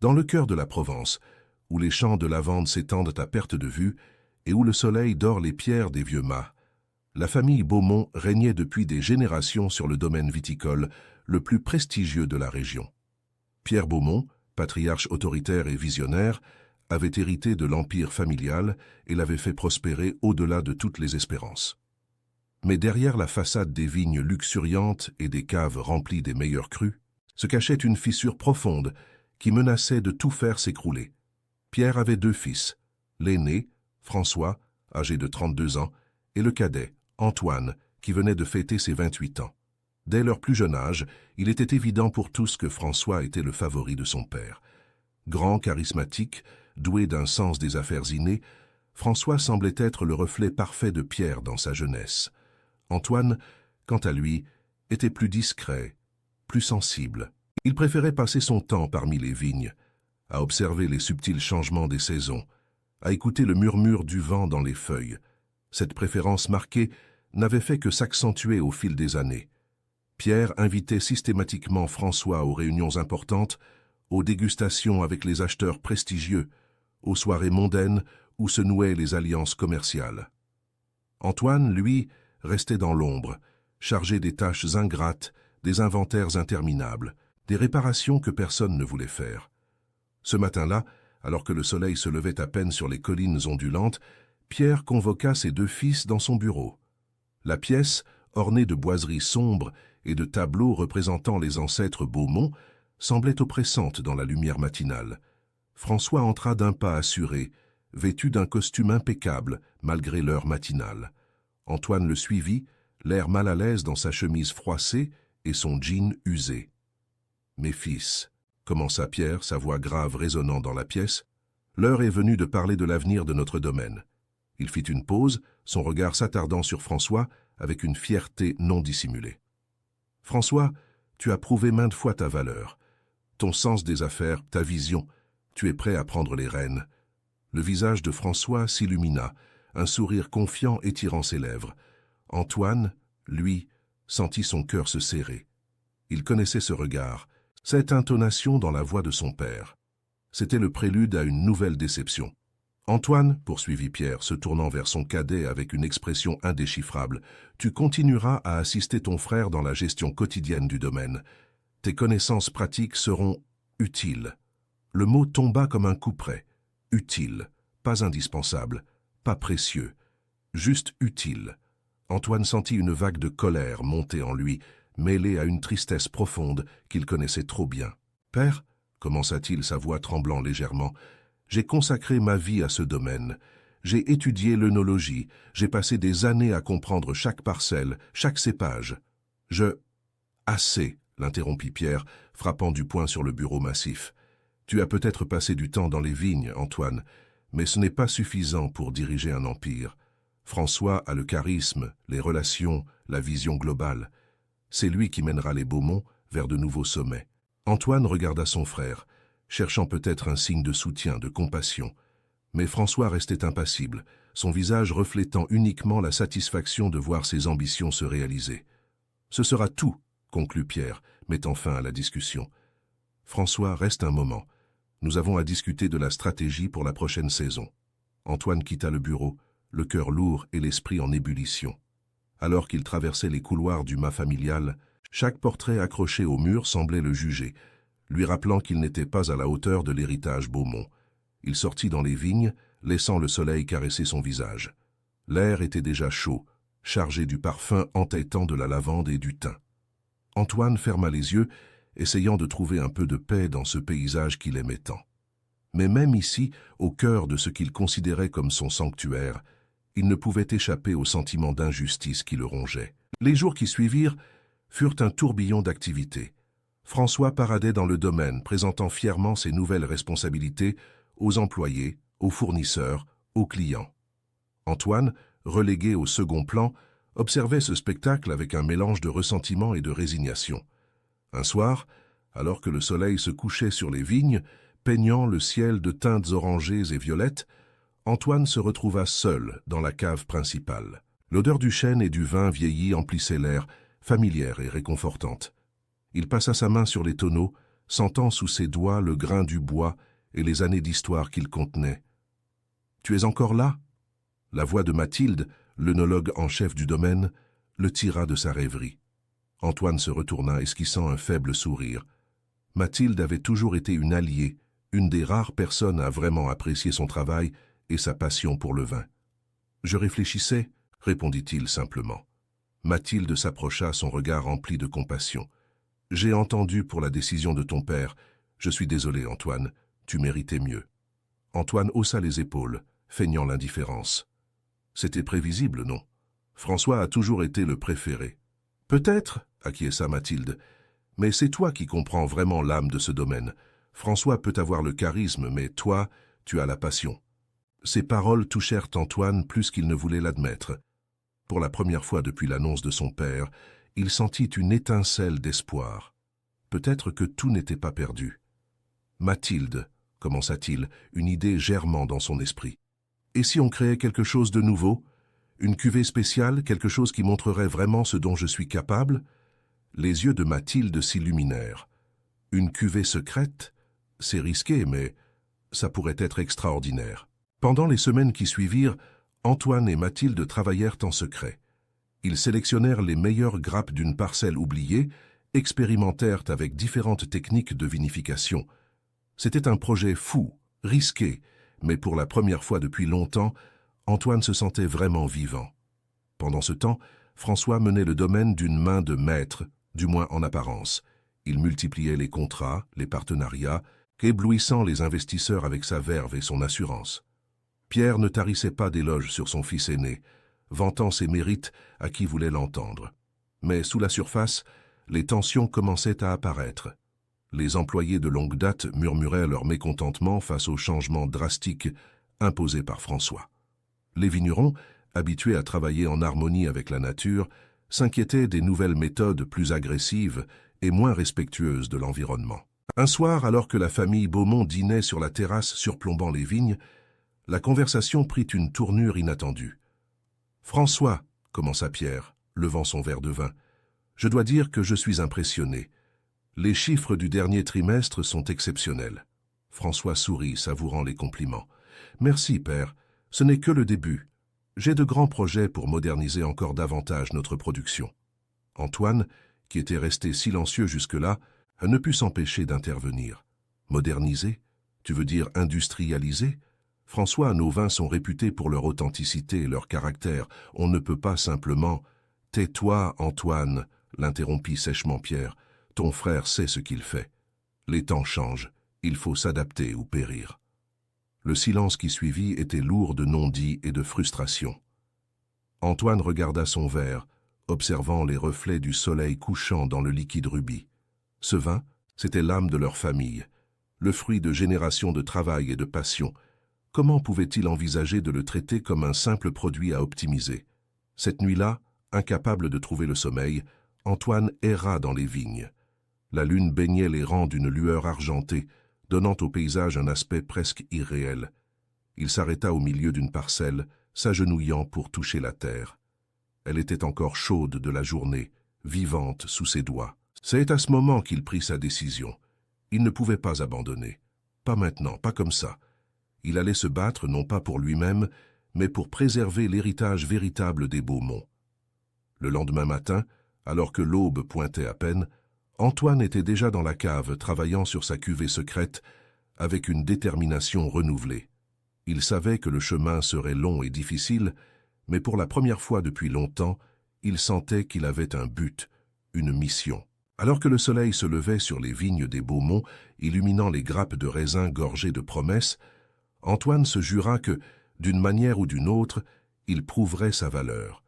Dans le cœur de la Provence, où les champs de lavande s'étendent à perte de vue et où le soleil dore les pierres des vieux mâts, la famille Beaumont régnait depuis des générations sur le domaine viticole le plus prestigieux de la région. Pierre Beaumont, patriarche autoritaire et visionnaire, avait hérité de l'empire familial et l'avait fait prospérer au-delà de toutes les espérances. Mais derrière la façade des vignes luxuriantes et des caves remplies des meilleurs crus, se cachait une fissure profonde qui menaçait de tout faire s'écrouler. Pierre avait 2 fils, l'aîné, François, âgé de 32 ans, et le cadet, Antoine, qui venait de fêter ses 28 ans. Dès leur plus jeune âge, il était évident pour tous que François était le favori de son père. Grand, charismatique, doué d'un sens des affaires inné, François semblait être le reflet parfait de Pierre dans sa jeunesse. Antoine, quant à lui, était plus discret, plus sensible. Il préférait passer son temps parmi les vignes, à observer les subtils changements des saisons, à écouter le murmure du vent dans les feuilles. Cette préférence marquée n'avait fait que s'accentuer au fil des années. Pierre invitait systématiquement François aux réunions importantes, aux dégustations avec les acheteurs prestigieux, aux soirées mondaines où se nouaient les alliances commerciales. Antoine, lui, restait dans l'ombre, chargé des tâches ingrates, des inventaires interminables, des réparations que personne ne voulait faire. Ce matin-là, alors que le soleil se levait à peine sur les collines ondulantes, Pierre convoqua ses 2 fils dans son bureau. La pièce, ornée de boiseries sombres et de tableaux représentant les ancêtres Beaumont, semblait oppressante dans la lumière matinale. François entra d'un pas assuré, vêtu d'un costume impeccable malgré l'heure matinale. Antoine le suivit, l'air mal à l'aise dans sa chemise froissée et son jean usé. « Mes fils », commença Pierre, sa voix grave résonnant dans la pièce, « l'heure est venue de parler de l'avenir de notre domaine. » Il fit une pause, son regard s'attardant sur François avec une fierté non dissimulée. « François, tu as prouvé maintes fois ta valeur, ton sens des affaires, ta vision. Tu es prêt à prendre les rênes. » Le visage de François s'illumina, un sourire confiant étirant ses lèvres. Antoine, lui, sentit son cœur se serrer. Il connaissait ce regard, cette intonation dans la voix de son père. C'était le prélude à une nouvelle déception. « Antoine, poursuivit Pierre, se tournant vers son cadet avec une expression indéchiffrable, tu continueras à assister ton frère dans la gestion quotidienne du domaine. Tes connaissances pratiques seront utiles. » Le mot tomba comme un coup près. Utile, pas indispensable, pas précieux, juste utile. Antoine sentit une vague de colère monter en lui, mêlée à une tristesse profonde qu'il connaissait trop bien. « Père, commença-t-il, sa voix tremblant légèrement, j'ai consacré ma vie à ce domaine. J'ai étudié l'œnologie, j'ai passé des années à comprendre chaque parcelle, chaque cépage. Assez, l'interrompit Pierre, frappant du poing sur le bureau massif. Tu as peut-être passé du temps dans les vignes, Antoine, mais ce n'est pas suffisant pour diriger un empire. François a le charisme, les relations, la vision globale. C'est lui qui mènera les Beaumont vers de nouveaux sommets. Antoine regarda son frère, cherchant peut-être un signe de soutien, de compassion. Mais François restait impassible, son visage reflétant uniquement la satisfaction de voir ses ambitions se réaliser. « Ce sera tout », conclut Pierre, mettant fin à la discussion. « François, reste un moment. Nous avons à discuter de la stratégie pour la prochaine saison. » Antoine quitta le bureau, le cœur lourd et l'esprit en ébullition. Alors qu'il traversait les couloirs du mât familial, chaque portrait accroché au mur semblait le juger, lui rappelant qu'il n'était pas à la hauteur de l'héritage Beaumont. Il sortit dans les vignes, laissant le soleil caresser son visage. L'air était déjà chaud, chargé du parfum entêtant de la lavande et du thym. Antoine ferma les yeux, essayant de trouver un peu de paix dans ce paysage qu'il aimait tant. Mais même ici, au cœur de ce qu'il considérait comme son sanctuaire, il ne pouvait échapper au sentiment d'injustice qui le rongeait. Les jours qui suivirent furent un tourbillon d'activités. François paradait dans le domaine, présentant fièrement ses nouvelles responsabilités aux employés, aux fournisseurs, aux clients. Antoine, relégué au second plan, observait ce spectacle avec un mélange de ressentiment et de résignation. Un soir, alors que le soleil se couchait sur les vignes, peignant le ciel de teintes orangées et violettes, Antoine se retrouva seul dans la cave principale. L'odeur du chêne et du vin vieilli emplissait l'air, familière et réconfortante. Il passa sa main sur les tonneaux, sentant sous ses doigts le grain du bois et les années d'histoire qu'il contenait. « Tu es encore là ?» La voix de Mathilde, l'œnologue en chef du domaine, le tira de sa rêverie. Antoine se retourna, esquissant un faible sourire. Mathilde avait toujours été une alliée, une des rares personnes à vraiment apprécier son travail et sa passion pour le vin. « Je réfléchissais, » répondit-il simplement. Mathilde s'approcha, son regard rempli de compassion. « J'ai entendu pour la décision de ton père. Je suis désolé, Antoine, tu méritais mieux. » Antoine haussa les épaules, feignant l'indifférence. C'était prévisible, non? François a toujours été le préféré. Peut-être, acquiesça Mathilde, mais c'est toi qui comprends vraiment l'âme de ce domaine. François peut avoir le charisme, mais toi, tu as la passion. Ces paroles touchèrent Antoine plus qu'il ne voulait l'admettre. Pour la première fois depuis l'annonce de son père, il sentit une étincelle d'espoir. Peut-être que tout n'était pas perdu. Mathilde, commença-t-il, une idée germant dans son esprit. Et si on créait quelque chose de nouveau? Une cuvée spéciale, quelque chose qui montrerait vraiment ce dont je suis capable? Les yeux de Mathilde s'illuminèrent. Une cuvée secrète? C'est risqué, mais ça pourrait être extraordinaire. Pendant les semaines qui suivirent, Antoine et Mathilde travaillèrent en secret. Ils sélectionnèrent les meilleures grappes d'une parcelle oubliée, expérimentèrent avec différentes techniques de vinification. C'était un projet fou, risqué, mais pour la première fois depuis longtemps, Antoine se sentait vraiment vivant. Pendant ce temps, François menait le domaine d'une main de maître, du moins en apparence. Il multipliait les contrats, les partenariats, éblouissant les investisseurs avec sa verve et son assurance. Pierre ne tarissait pas d'éloges sur son fils aîné, vantant ses mérites à qui voulait l'entendre. Mais sous la surface, les tensions commençaient à apparaître. Les employés de longue date murmuraient leur mécontentement face aux changements drastiques imposés par François. Les vignerons, habitués à travailler en harmonie avec la nature, s'inquiétaient des nouvelles méthodes plus agressives et moins respectueuses de l'environnement. Un soir, alors que la famille Beaumont dînait sur la terrasse surplombant les vignes, la conversation prit une tournure inattendue. « François, » commença Pierre, levant son verre de vin, « je dois dire que je suis impressionné. Les chiffres du dernier trimestre sont exceptionnels. » François sourit, savourant les compliments. « Merci, père. Ce n'est que le début. J'ai de grands projets pour moderniser encore davantage notre production. » Antoine, qui était resté silencieux jusque-là, ne put s'empêcher d'intervenir. « Moderniser? Tu veux dire industrialiser? François, nos vins sont réputés pour leur authenticité et leur caractère. On ne peut pas simplement... »« Tais-toi, Antoine, » l'interrompit sèchement Pierre. « Ton frère sait ce qu'il fait. Les temps changent. Il faut s'adapter ou périr. » Le silence qui suivit était lourd de non-dits et de frustration. Antoine regarda son verre, observant les reflets du soleil couchant dans le liquide rubis. Ce vin, c'était l'âme de leur famille, le fruit de générations de travail et de passion. Comment pouvait-il envisager de le traiter comme un simple produit à optimiser? Cette nuit-là, incapable de trouver le sommeil, Antoine erra dans les vignes. La lune baignait les rangs d'une lueur argentée, donnant au paysage un aspect presque irréel. Il s'arrêta au milieu d'une parcelle, s'agenouillant pour toucher la terre. Elle était encore chaude de la journée, vivante sous ses doigts. C'est à ce moment qu'il prit sa décision. Il ne pouvait pas abandonner. Pas maintenant, pas comme ça. Il allait se battre non pas pour lui-même, mais pour préserver l'héritage véritable des Beaumont. Le lendemain matin, alors que l'aube pointait à peine, Antoine était déjà dans la cave travaillant sur sa cuvée secrète avec une détermination renouvelée. Il savait que le chemin serait long et difficile, mais pour la première fois depuis longtemps, il sentait qu'il avait un but, une mission. Alors que le soleil se levait sur les vignes des Beaumont, illuminant les grappes de raisins gorgées de promesses, Antoine se jura que, d'une manière ou d'une autre, il prouverait sa valeur.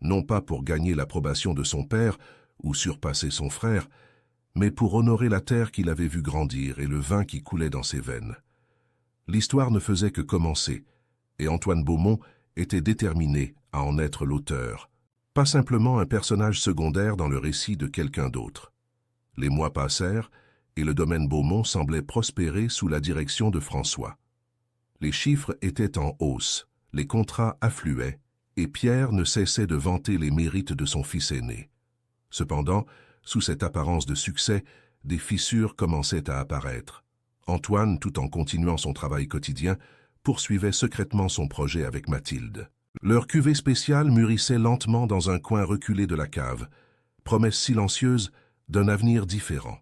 Non pas pour gagner l'approbation de son père ou surpasser son frère, mais pour honorer la terre qu'il avait vue grandir et le vin qui coulait dans ses veines. L'histoire ne faisait que commencer, et Antoine Beaumont était déterminé à en être l'auteur, pas simplement un personnage secondaire dans le récit de quelqu'un d'autre. Les mois passèrent, et le domaine Beaumont semblait prospérer sous la direction de François. Les chiffres étaient en hausse, les contrats affluaient, et Pierre ne cessait de vanter les mérites de son fils aîné. Cependant, sous cette apparence de succès, des fissures commençaient à apparaître. Antoine, tout en continuant son travail quotidien, poursuivait secrètement son projet avec Mathilde. Leur cuvée spéciale mûrissait lentement dans un coin reculé de la cave, promesse silencieuse d'un avenir différent.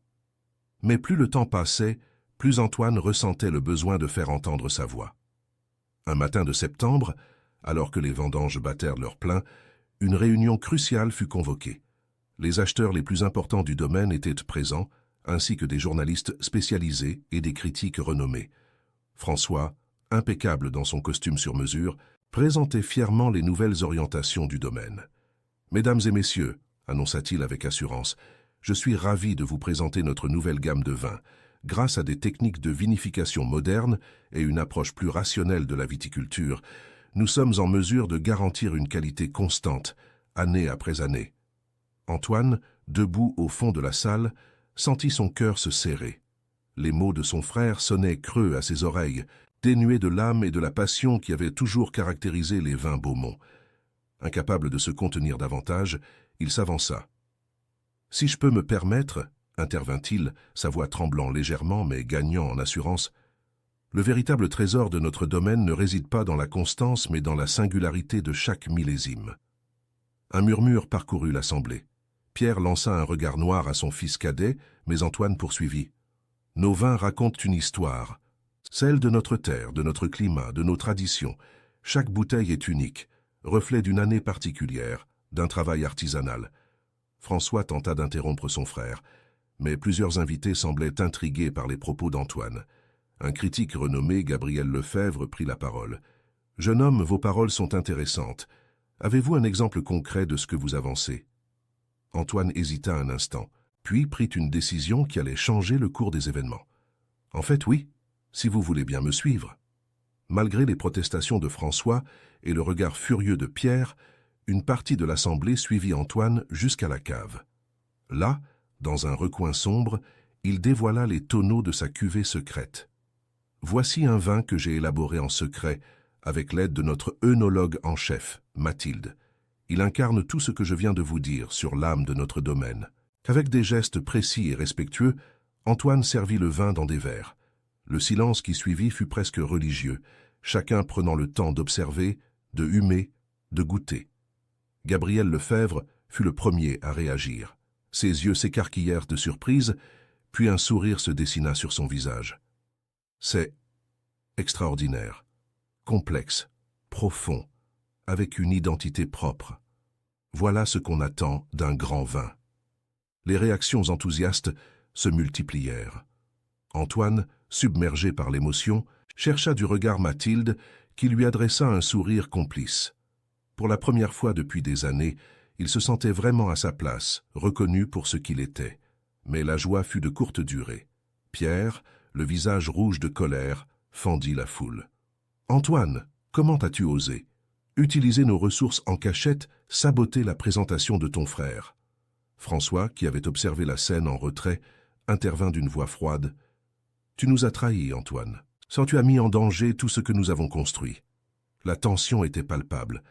Mais plus le temps passait, plus Antoine ressentait le besoin de faire entendre sa voix. Un matin de septembre, alors que les vendanges battèrent leur plein, une réunion cruciale fut convoquée. Les acheteurs les plus importants du domaine étaient présents, ainsi que des journalistes spécialisés et des critiques renommés. François, impeccable dans son costume sur mesure, présentait fièrement les nouvelles orientations du domaine. « Mesdames et messieurs, annonça-t-il avec assurance, je suis ravi de vous présenter notre nouvelle gamme de vins. Grâce à des techniques de vinification modernes et une approche plus rationnelle de la viticulture, nous sommes en mesure de garantir une qualité constante, année après année. » Antoine, debout au fond de la salle, sentit son cœur se serrer. Les mots de son frère sonnaient creux à ses oreilles, dénués de l'âme et de la passion qui avaient toujours caractérisé les vins Beaumont. Incapable de se contenir davantage, il s'avança. « Si je peux me permettre, » intervint-il, sa voix tremblant légèrement mais gagnant en assurance, « le véritable trésor de notre domaine ne réside pas dans la constance mais dans la singularité de chaque millésime. » Un murmure parcourut l'assemblée. Pierre lança un regard noir à son fils cadet, mais Antoine poursuivit. « Nos vins racontent une histoire, celle de notre terre, de notre climat, de nos traditions. Chaque bouteille est unique, reflet d'une année particulière, d'un travail artisanal. » François tenta d'interrompre son frère, mais plusieurs invités semblaient intrigués par les propos d'Antoine. Un critique renommé, Gabriel Lefebvre, prit la parole. « Jeune homme, vos paroles sont intéressantes. Avez-vous un exemple concret de ce que vous avancez ?» Antoine hésita un instant, puis prit une décision qui allait changer le cours des événements. « En fait, oui, si vous voulez bien me suivre. » Malgré les protestations de François et le regard furieux de Pierre, une partie de l'assemblée suivit Antoine jusqu'à la cave. Là, dans un recoin sombre, il dévoila les tonneaux de sa cuvée secrète. « Voici un vin que j'ai élaboré en secret, avec l'aide de notre œnologue en chef, Mathilde. Il incarne tout ce que je viens de vous dire sur l'âme de notre domaine. » Avec des gestes précis et respectueux, Antoine servit le vin dans des verres. Le silence qui suivit fut presque religieux, chacun prenant le temps d'observer, de humer, de goûter. Gabriel Lefebvre fut le premier à réagir. Ses yeux s'écarquillèrent de surprise, puis un sourire se dessina sur son visage. « C'est extraordinaire, complexe, profond, avec une identité propre. Voilà ce qu'on attend d'un grand vin. » Les réactions enthousiastes se multiplièrent. Antoine, submergé par l'émotion, chercha du regard Mathilde, qui lui adressa un sourire complice. Pour la première fois depuis des années, il se sentait vraiment à sa place, reconnu pour ce qu'il était. Mais la joie fut de courte durée. Pierre, le visage rouge de colère, fendit la foule. « Antoine, comment as-tu osé? Utiliser nos ressources en cachette, saboter la présentation de ton frère. » François, qui avait observé la scène en retrait, intervint d'une voix froide. « Tu nous as trahis, Antoine. Tu as mis en danger tout ce que nous avons construit. » La tension était palpable.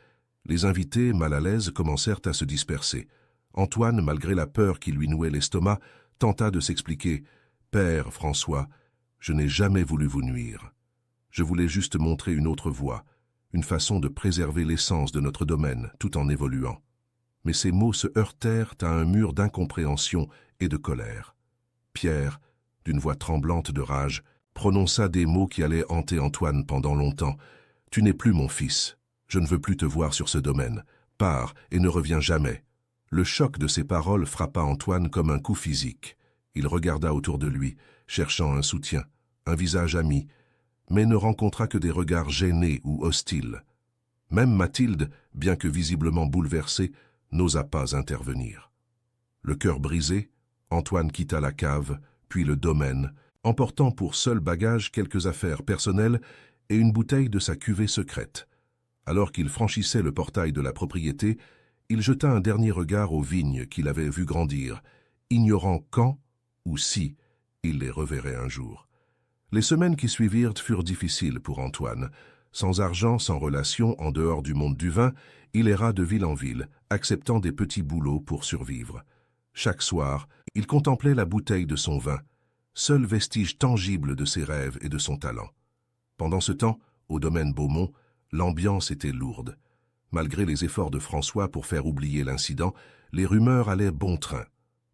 Les invités, mal à l'aise, commencèrent à se disperser. Antoine, malgré la peur qui lui nouait l'estomac, tenta de s'expliquer. « Père François, je n'ai jamais voulu vous nuire. Je voulais juste montrer une autre voie, une façon de préserver l'essence de notre domaine tout en évoluant. » Mais ces mots se heurtèrent à un mur d'incompréhension et de colère. Pierre, d'une voix tremblante de rage, prononça des mots qui allaient hanter Antoine pendant longtemps. « Tu n'es plus mon fils. Je ne veux plus te voir sur ce domaine. Pars et ne reviens jamais. » Le choc de ces paroles frappa Antoine comme un coup physique. Il regarda autour de lui, cherchant un soutien, un visage ami, mais ne rencontra que des regards gênés ou hostiles. Même Mathilde, bien que visiblement bouleversée, n'osa pas intervenir. Le cœur brisé, Antoine quitta la cave, puis le domaine, emportant pour seul bagage quelques affaires personnelles et une bouteille de sa cuvée secrète. Alors qu'il franchissait le portail de la propriété, il jeta un dernier regard aux vignes qu'il avait vues grandir, ignorant quand ou si il les reverrait un jour. Les semaines qui suivirent furent difficiles pour Antoine. Sans argent, sans relation, en dehors du monde du vin, il erra de ville en ville, acceptant des petits boulots pour survivre. Chaque soir, Il contemplait la bouteille de son vin, seul vestige tangible de ses rêves et de son talent. Pendant ce temps, au domaine Beaumont, l'ambiance était lourde. Malgré les efforts de François pour faire oublier l'incident, les rumeurs allaient bon train.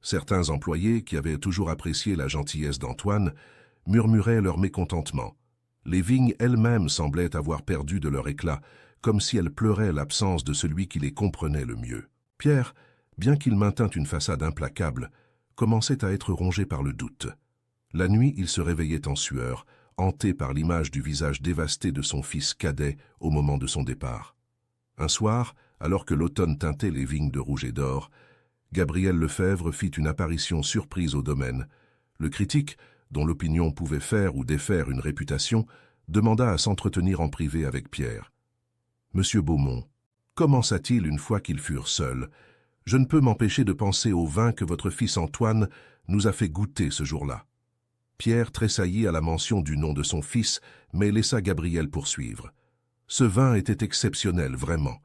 Certains employés, qui avaient toujours apprécié la gentillesse d'Antoine, murmuraient leur mécontentement. Les vignes elles-mêmes semblaient avoir perdu de leur éclat, comme si elles pleuraient l'absence de celui qui les comprenait le mieux. Pierre, bien qu'il maintint une façade implacable, commençait à être rongé par le doute. La nuit, il se réveillait en sueur, hanté par l'image du visage dévasté de son fils cadet au moment de son départ. Un soir, alors que l'automne teintait les vignes de rouge et d'or, Gabriel Lefebvre fit une apparition surprise au domaine. Le critique, dont l'opinion pouvait faire ou défaire une réputation, demanda à s'entretenir en privé avec Pierre. « Monsieur Beaumont, commença-t-il une fois qu'ils furent seuls, je ne peux m'empêcher de penser au vin que votre fils Antoine nous a fait goûter ce jour-là. » Pierre tressaillit à la mention du nom de son fils, mais laissa Gabriel poursuivre. Ce vin était exceptionnel, vraiment.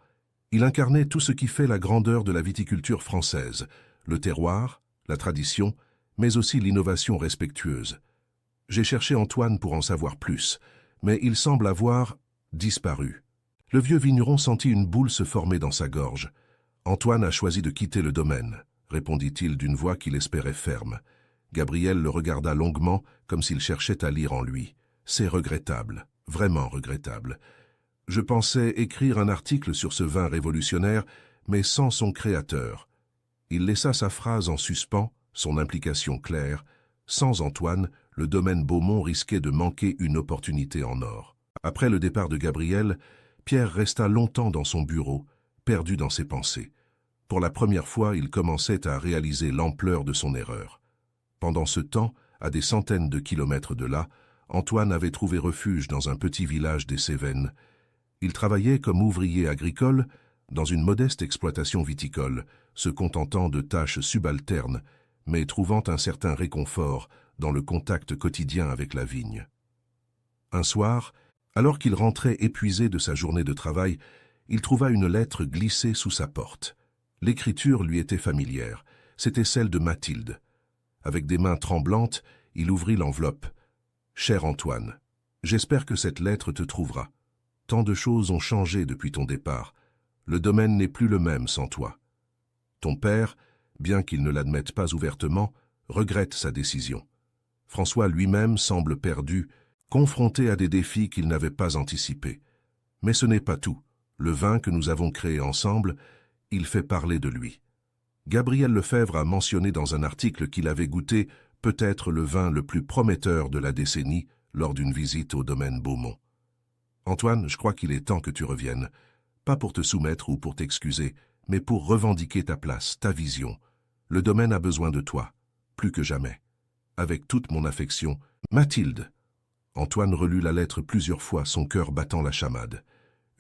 Il incarnait tout ce qui fait la grandeur de la viticulture française, le terroir, la tradition, mais aussi l'innovation respectueuse. J'ai cherché Antoine pour en savoir plus, mais il semble avoir disparu. Le vieux vigneron sentit une boule se former dans sa gorge. « Antoine a choisi de quitter le domaine », répondit-il d'une voix qu'il espérait ferme. Gabriel le regarda longuement, comme s'il cherchait à lire en lui. « C'est regrettable, vraiment regrettable. Je pensais écrire un article sur ce vin révolutionnaire, mais sans son créateur. » Il laissa sa phrase en suspens, son implication claire. Sans Antoine, le domaine Beaumont risquait de manquer une opportunité en or. Après le départ de Gabriel, Pierre resta longtemps dans son bureau, perdu dans ses pensées. Pour la première fois, il commençait à réaliser l'ampleur de son erreur. Pendant ce temps, à des centaines de kilomètres de là, Antoine avait trouvé refuge dans un petit village des Cévennes. Il travaillait comme ouvrier agricole dans une modeste exploitation viticole, se contentant de tâches subalternes, mais trouvant un certain réconfort dans le contact quotidien avec la vigne. Un soir, alors qu'il rentrait épuisé de sa journée de travail, il trouva une lettre glissée sous sa porte. L'écriture lui était familière, c'était celle de Mathilde. Avec des mains tremblantes, il ouvrit l'enveloppe. « Cher Antoine, j'espère que cette lettre te trouvera. Tant de choses ont changé depuis ton départ. Le domaine n'est plus le même sans toi. Ton père, bien qu'il ne l'admette pas ouvertement, regrette sa décision. François lui-même semble perdu, confronté à des défis qu'il n'avait pas anticipés. Mais ce n'est pas tout. Le vin que nous avons créé ensemble, il fait parler de lui. Gabriel Lefebvre a mentionné dans un article qu'il avait goûté peut-être le vin le plus prometteur de la décennie lors d'une visite au domaine Beaumont. Antoine, je crois qu'il est temps que tu reviennes, pas pour te soumettre ou pour t'excuser, mais pour revendiquer ta place, ta vision. Le domaine a besoin de toi, plus que jamais. Avec toute mon affection, Mathilde. Antoine relut la lettre plusieurs fois, son cœur battant la chamade.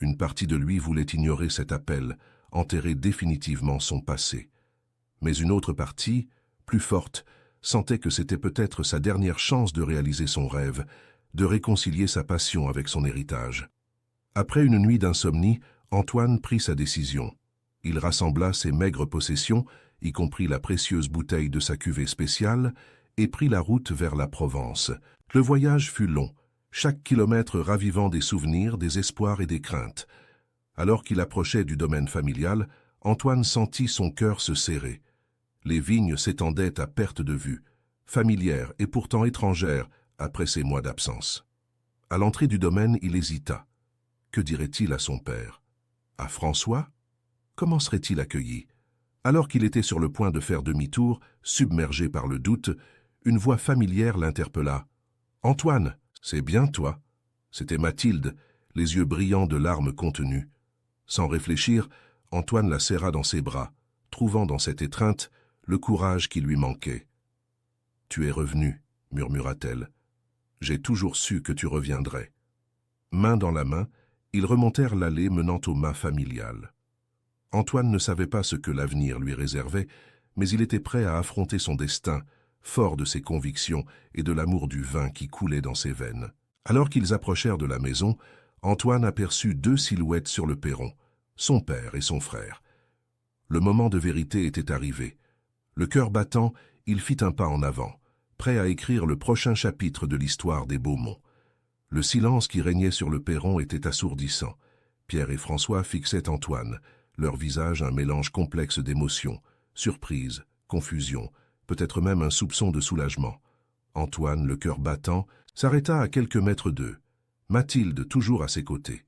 Une partie de lui voulait ignorer cet appel, enterrer définitivement son passé. Mais une autre partie, plus forte, sentait que c'était peut-être sa dernière chance de réaliser son rêve, de réconcilier sa passion avec son héritage. Après une nuit d'insomnie, Antoine prit sa décision. Il rassembla ses maigres possessions, y compris la précieuse bouteille de sa cuvée spéciale, et prit la route vers la Provence. Le voyage fut long, chaque kilomètre ravivant des souvenirs, des espoirs et des craintes. Alors qu'il approchait du domaine familial, Antoine sentit son cœur se serrer. Les vignes s'étendaient à perte de vue, familières et pourtant étrangères après ces mois d'absence. À l'entrée du domaine, il hésita. Que dirait-il à son père? À François? Comment serait-il accueilli? Alors qu'il était sur le point de faire demi-tour, submergé par le doute, une voix familière l'interpella. « Antoine, c'est bien toi ?» C'était Mathilde, les yeux brillants de larmes contenues. Sans réfléchir, Antoine la serra dans ses bras, trouvant dans cette étreinte le courage qui lui manquait. « Tu es revenu, » murmura-t-elle. « J'ai toujours su que tu reviendrais. » Main dans la main, ils remontèrent l'allée menant au mât familial. Antoine ne savait pas ce que l'avenir lui réservait, mais il était prêt à affronter son destin, fort de ses convictions et de l'amour du vin qui coulait dans ses veines. Alors qu'ils approchèrent de la maison, Antoine aperçut deux silhouettes sur le perron, son père et son frère. Le moment de vérité était arrivé. Le cœur battant, il fit un pas en avant, prêt à écrire le prochain chapitre de l'histoire des Beaumont. Le silence qui régnait sur le perron était assourdissant. Pierre et François fixaient Antoine, leur visage un mélange complexe d'émotions, surprise, confusion, peut-être même un soupçon de soulagement. Antoine, le cœur battant, s'arrêta à quelques mètres d'eux, Mathilde toujours à ses côtés.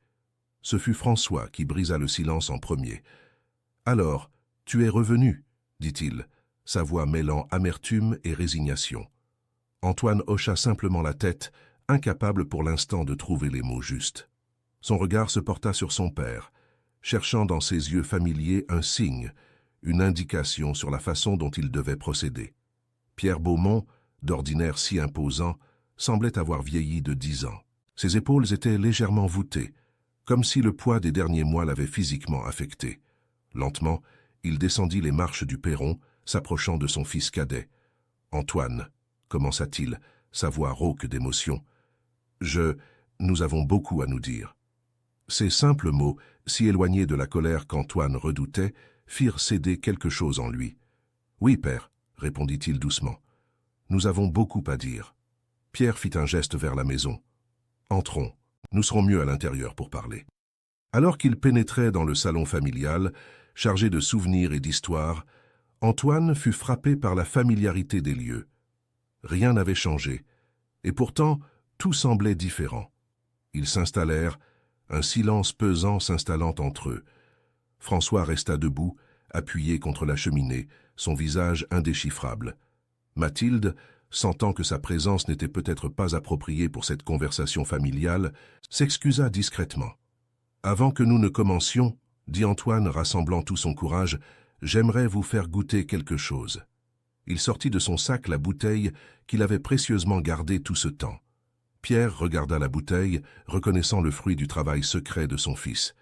Ce fut François qui brisa le silence en premier. « Alors, tu es revenu » dit-il, sa voix mêlant amertume et résignation. Antoine hocha simplement la tête, incapable pour l'instant de trouver les mots justes. Son regard se porta sur son père, cherchant dans ses yeux familiers un signe, une indication sur la façon dont il devait procéder. Pierre Beaumont, d'ordinaire si imposant, semblait avoir vieilli de 10 ans. Ses épaules étaient légèrement voûtées, comme si le poids des derniers mois l'avait physiquement affecté. Lentement, il descendit les marches du perron, s'approchant de son fils cadet. « Antoine » commença-t-il, sa voix rauque d'émotion. « Nous avons beaucoup à nous dire. » Ces simples mots, si éloignés de la colère qu'Antoine redoutait, firent céder quelque chose en lui. « Oui, père, » répondit-il doucement. « Nous avons beaucoup à dire. » Pierre fit un geste vers la maison. « Entrons, nous serons mieux à l'intérieur pour parler. » Alors qu'il pénétrait dans le salon familial, chargé de souvenirs et d'histoires, Antoine fut frappé par la familiarité des lieux. Rien n'avait changé, et pourtant tout semblait différent. Ils s'installèrent, un silence pesant s'installant entre eux. François resta debout, appuyé contre la cheminée, son visage indéchiffrable. Mathilde, sentant que sa présence n'était peut-être pas appropriée pour cette conversation familiale, s'excusa discrètement. « Avant que nous ne commencions, » dit Antoine, rassemblant tout son courage, « j'aimerais vous faire goûter quelque chose. » Il sortit de son sac la bouteille qu'il avait précieusement gardée tout ce temps. Pierre regarda la bouteille, reconnaissant le fruit du travail secret de son fils.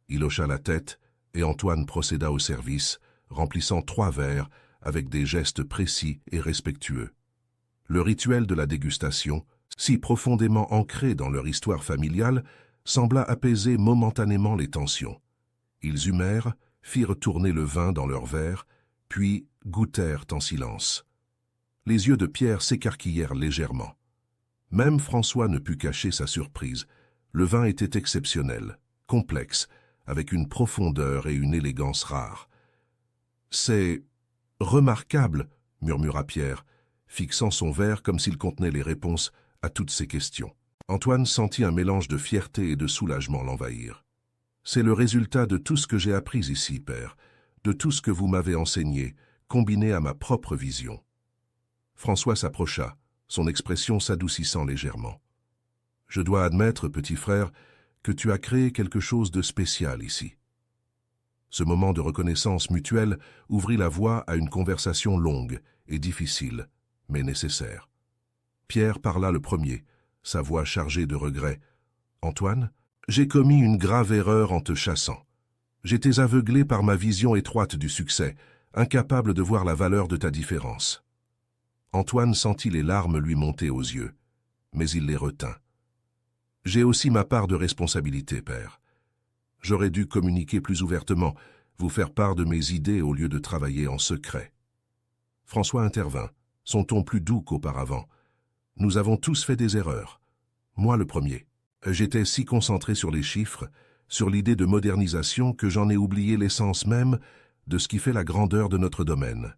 Il hocha la tête, et Antoine procéda au service, remplissant 3 verres avec des gestes précis et respectueux. Le rituel de la dégustation, si profondément ancré dans leur histoire familiale, sembla apaiser momentanément les tensions. Ils humèrent, firent tourner le vin dans leurs verres, puis goûtèrent en silence. Les yeux de Pierre s'écarquillèrent légèrement. Même François ne put cacher sa surprise. Le vin était exceptionnel, complexe, avec une profondeur et une élégance rares. « C'est remarquable » murmura Pierre, fixant son verre comme s'il contenait les réponses à toutes ses questions. Antoine sentit un mélange de fierté et de soulagement l'envahir. « C'est le résultat de tout ce que j'ai appris ici, père, de tout ce que vous m'avez enseigné, combiné à ma propre vision. » François s'approcha, son expression s'adoucissant légèrement. « Je dois admettre, petit frère, que tu as créé quelque chose de spécial ici. » Ce moment de reconnaissance mutuelle ouvrit la voie à une conversation longue et difficile, mais nécessaire. Pierre parla le premier, sa voix chargée de regret. « Antoine, j'ai commis une grave erreur en te chassant. J'étais aveuglé par ma vision étroite du succès, incapable de voir la valeur de ta différence. » Antoine sentit les larmes lui monter aux yeux, mais il les retint. « J'ai aussi ma part de responsabilité, père. J'aurais dû communiquer plus ouvertement, vous faire part de mes idées au lieu de travailler en secret. » François intervint, son ton plus doux qu'auparavant. « Nous avons tous fait des erreurs. Moi le premier. J'étais si concentré sur les chiffres, sur l'idée de modernisation que j'en ai oublié l'essence même de ce qui fait la grandeur de notre domaine. »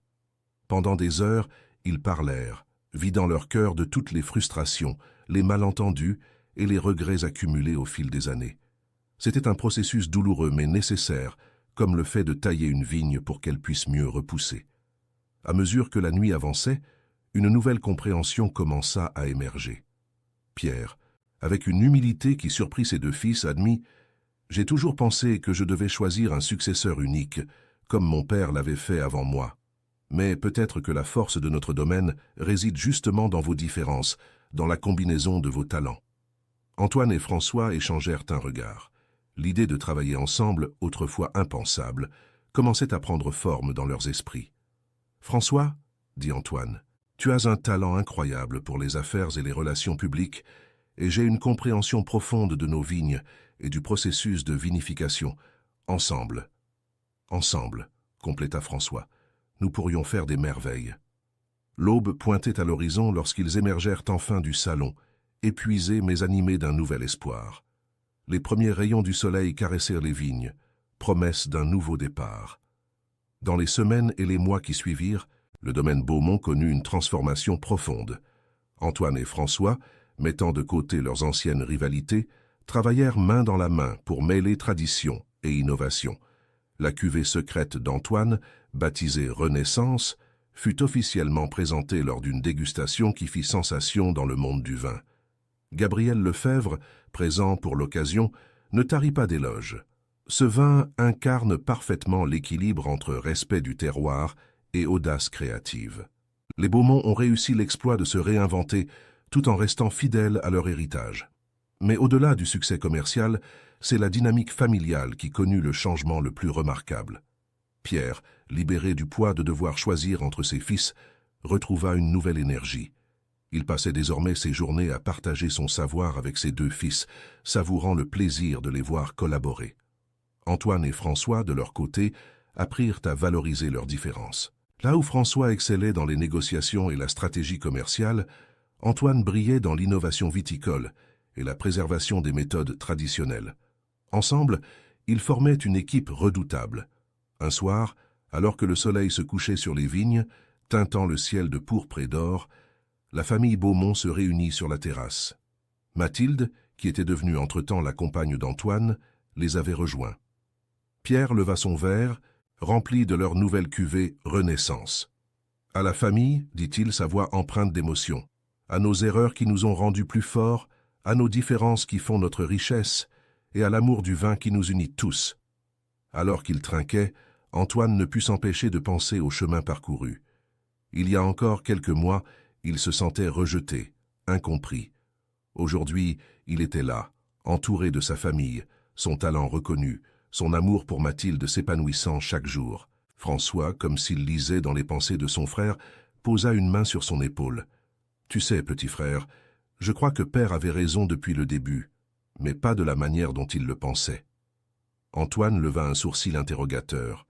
Pendant des heures, ils parlèrent, vidant leur cœur de toutes les frustrations, les malentendus et les regrets accumulés au fil des années. C'était un processus douloureux mais nécessaire, comme le fait de tailler une vigne pour qu'elle puisse mieux repousser. À mesure que la nuit avançait, une nouvelle compréhension commença à émerger. Pierre, avec une humilité qui surprit ses 2 fils, admit « J'ai toujours pensé que je devais choisir un successeur unique, comme mon père l'avait fait avant moi. Mais peut-être que la force de notre domaine réside justement dans vos différences, dans la combinaison de vos talents. » Antoine et François échangèrent un regard. L'idée de travailler ensemble, autrefois impensable, commençait à prendre forme dans leurs esprits. « François, » dit Antoine, « tu as un talent incroyable pour les affaires et les relations publiques, et j'ai une compréhension profonde de nos vignes et du processus de vinification. Ensemble, » compléta François, « nous pourrions faire des merveilles. » L'aube pointait à l'horizon lorsqu'ils émergèrent enfin du salon, épuisés mais animés d'un nouvel espoir. Les premiers rayons du soleil caressèrent les vignes, promesse d'un nouveau départ. Dans les semaines et les mois qui suivirent, le domaine Beaumont connut une transformation profonde. Antoine et François, mettant de côté leurs anciennes rivalités, travaillèrent main dans la main pour mêler tradition et innovation. La cuvée secrète d'Antoine, baptisée Renaissance, fut officiellement présentée lors d'une dégustation qui fit sensation dans le monde du vin. Gabriel Lefebvre, présent pour l'occasion, ne tarit pas d'éloges. Ce vin incarne parfaitement l'équilibre entre respect du terroir et audace créative. Les Beaumont ont réussi l'exploit de se réinventer tout en restant fidèles à leur héritage. Mais au-delà du succès commercial, c'est la dynamique familiale qui connut le changement le plus remarquable. Pierre, libéré du poids de devoir choisir entre ses fils, retrouva une nouvelle énergie. Il passait désormais ses journées à partager son savoir avec ses deux fils, savourant le plaisir de les voir collaborer. Antoine et François, de leur côté, apprirent à valoriser leurs différences. Là où François excellait dans les négociations et la stratégie commerciale, Antoine brillait dans l'innovation viticole et la préservation des méthodes traditionnelles. Ensemble, ils formaient une équipe redoutable. Un soir, alors que le soleil se couchait sur les vignes, teintant le ciel de pourpre et d'or, la famille Beaumont se réunit sur la terrasse. Mathilde, qui était devenue entre-temps la compagne d'Antoine, les avait rejoints. Pierre leva son verre, rempli de leur nouvelle cuvée Renaissance. « À la famille, dit-il, sa voix empreinte d'émotion, à nos erreurs qui nous ont rendus plus forts, à nos différences qui font notre richesse, et à l'amour du vin qui nous unit tous. » Alors qu'il trinquait, Antoine ne put s'empêcher de penser au chemin parcouru. Il y a encore quelques mois, il se sentait rejeté, incompris. Aujourd'hui, il était là, entouré de sa famille, son talent reconnu, son amour pour Mathilde s'épanouissant chaque jour. François, comme s'il lisait dans les pensées de son frère, posa une main sur son épaule. « Tu sais, petit frère, je crois que père avait raison depuis le début, mais pas de la manière dont il le pensait. » Antoine leva un sourcil interrogateur.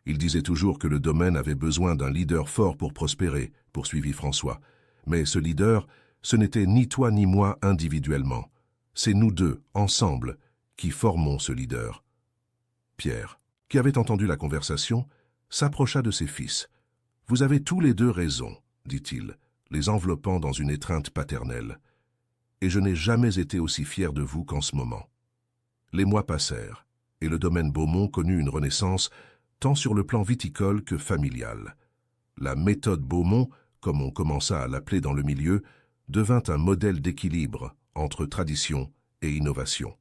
Il disait toujours que le domaine avait besoin d'un leader fort pour prospérer, poursuivit François. Mais ce leader, ce n'était ni toi ni moi individuellement. C'est nous deux, ensemble, qui formons ce leader. Pierre, qui avait entendu la conversation, s'approcha de ses fils. « Vous avez tous les deux raison, dit-il, les enveloppant dans une étreinte paternelle. Et je n'ai jamais été aussi fier de vous qu'en ce moment. » Les mois passèrent, et le domaine Beaumont connut une renaissance tant sur le plan viticole que familial. La méthode Beaumont, comme on commença à l'appeler dans le milieu, devint un modèle d'équilibre entre tradition et innovation.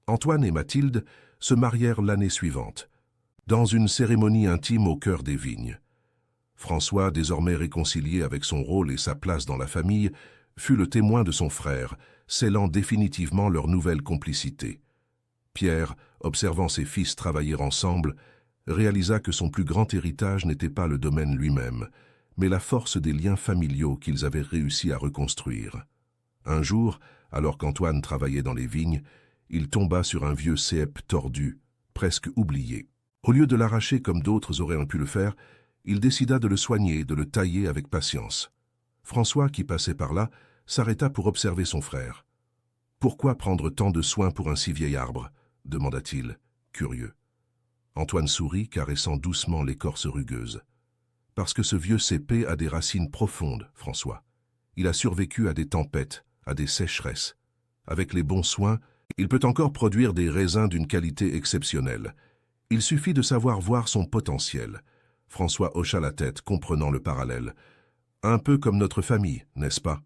Antoine et Mathilde se marièrent l'année suivante, dans une cérémonie intime au cœur des vignes. François, désormais réconcilié avec son rôle et sa place dans la famille, fut le témoin de son frère, scellant définitivement leur nouvelle complicité. Pierre, observant ses fils travailler ensemble, réalisa que son plus grand héritage n'était pas le domaine lui-même, mais la force des liens familiaux qu'ils avaient réussi à reconstruire. Un jour, alors qu'Antoine travaillait dans les vignes, il tomba sur un vieux cep tordu, presque oublié. Au lieu de l'arracher comme d'autres auraient pu le faire, il décida de le soigner et de le tailler avec patience. François, qui passait par là, s'arrêta pour observer son frère. « Pourquoi prendre tant de soin pour un si vieil arbre ?» demanda-t-il, curieux. Antoine sourit, caressant doucement l'écorce rugueuse. « Parce que ce vieux cépé a des racines profondes, François. Il a survécu à des tempêtes, à des sécheresses. Avec les bons soins, il peut encore produire des raisins d'une qualité exceptionnelle. Il suffit de savoir voir son potentiel. » François hocha la tête, comprenant le parallèle. « Un peu comme notre famille, n'est-ce pas ?»«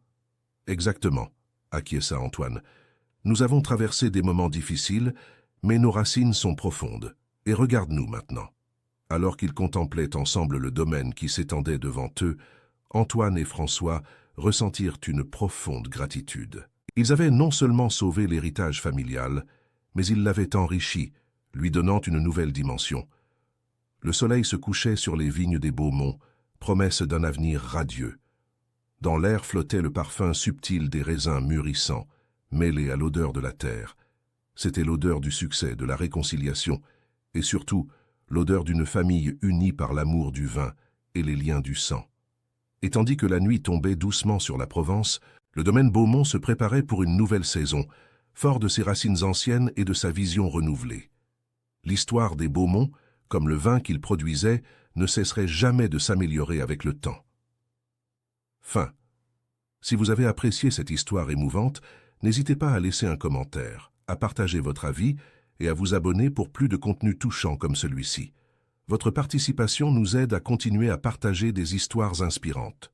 Exactement, » acquiesça Antoine. « Nous avons traversé des moments difficiles, mais nos racines sont profondes. Et regarde-nous maintenant. » Alors qu'ils contemplaient ensemble le domaine qui s'étendait devant eux, Antoine et François ressentirent une profonde gratitude. Ils avaient non seulement sauvé l'héritage familial, mais ils l'avaient enrichi, lui donnant une nouvelle dimension. Le soleil se couchait sur les vignes des Beaumont, promesse d'un avenir radieux. Dans l'air flottait le parfum subtil des raisins mûrissants, mêlé à l'odeur de la terre. C'était l'odeur du succès, de la réconciliation, et surtout l'odeur d'une famille unie par l'amour du vin et les liens du sang. Et tandis que la nuit tombait doucement sur la Provence, le domaine Beaumont se préparait pour une nouvelle saison, fort de ses racines anciennes et de sa vision renouvelée. L'histoire des Beaumont, comme le vin qu'ils produisaient, ne cesserait jamais de s'améliorer avec le temps. Fin. Si vous avez apprécié cette histoire émouvante, n'hésitez pas à laisser un commentaire, à partager votre avis et à vous abonner pour plus de contenus touchants comme celui-ci. Votre participation nous aide à continuer à partager des histoires inspirantes.